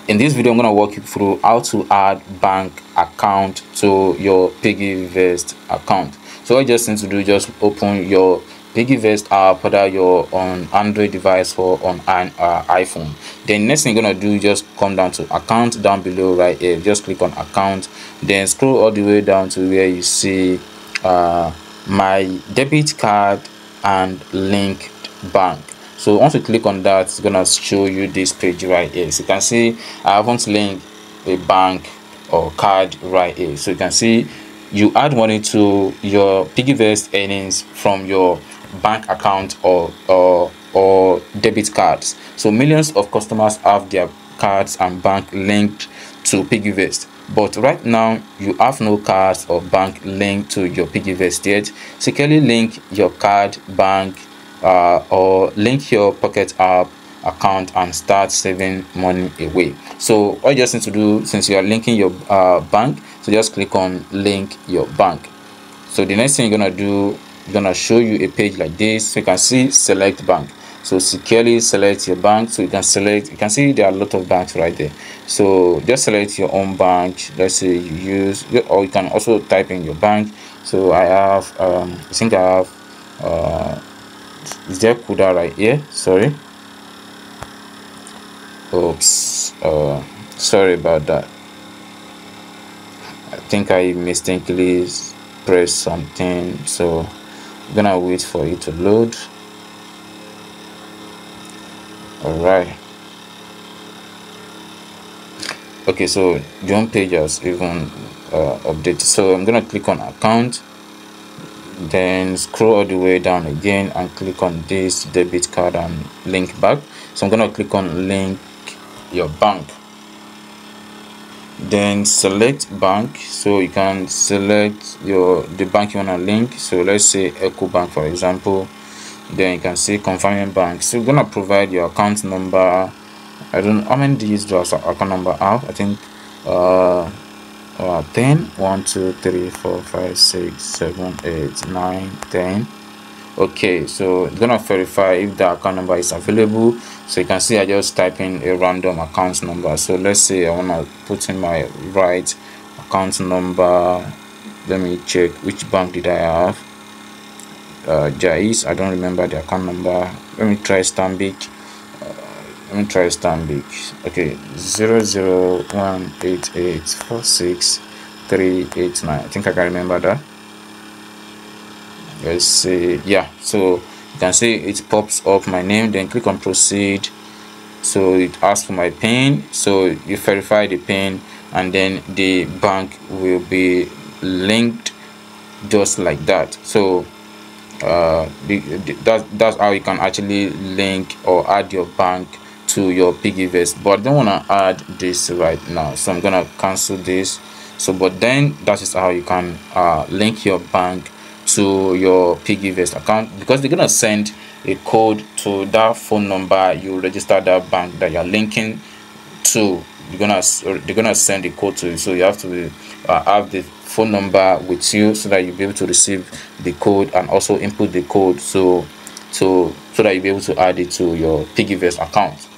In this video, I'm going to walk you through how to add bank account to your PiggyVest account. So what you just need to do, just open your PiggyVest app, whether you're on Android device or on an iPhone. Then next thing you're gonna do, just come down to account down below right here. Just click on account, then scroll all the way down to where you see my debit card and linked bank. So once you click on that, it's gonna show you this page right here. So you can see I haven't linked a bank or card right here. So you can see you add money to your PiggyVest earnings from your bank account or debit cards. So millions of customers have their cards and bank linked to PiggyVest, but right now you have no cards or bank linked to your PiggyVest yet. Securely link your card, bank, or link your Pocket app account and start saving money away. So all you just need to do, since you are linking your bank, so just click on link your bank. So the next thing you're gonna do, you're gonna show you a page like this. So you can see select bank. So securely select your bank. So you can see there are a lot of banks right there. So just select your own bank. Let's say you use, or you can also type in your bank. So I have I think I have is there Kuda right here? Sorry, oops, sorry about that. I think I mistakenly pressed something, so I'm gonna wait for it to load. All right, okay, so the home page has even updated. So I'm gonna click on account, then scroll all the way down again and click on this debit card and link back. So I'm gonna click on link your bank, then select bank. So you can select the bank you want to link. So let's say Echo Bank, for example. Then you can say confirming bank. So you're gonna provide your account number. I don't know how many digits does account number have. I think 10, 1 2 3 4 5 6 7 8 9 10. Okay, so it's gonna verify if the account number is available. So you can see I just type in a random account number. So let's say I want to put in my right account number. Let me check which bank did I have. Jais, I don't remember the account number. Let me try Stanbic. Okay, 00188463893. I think I can remember that. Let's see. Yeah, so you can see it pops up my name, then click on proceed. So it asks for my PIN, so you verify the PIN, and then the bank will be linked just like that. So that's how you can actually link or add your bank to your PiggyVest. But I don't want to add this right now, so I'm gonna cancel this. So but then that is how you can link your bank to your PiggyVest account, because they're gonna send a code to that phone number you register that bank that you're linking to. They're gonna send a code to you, so you have to have the phone number with you so that you'll be able to receive the code and also input the code, so that you'll be able to add it to your PiggyVest account.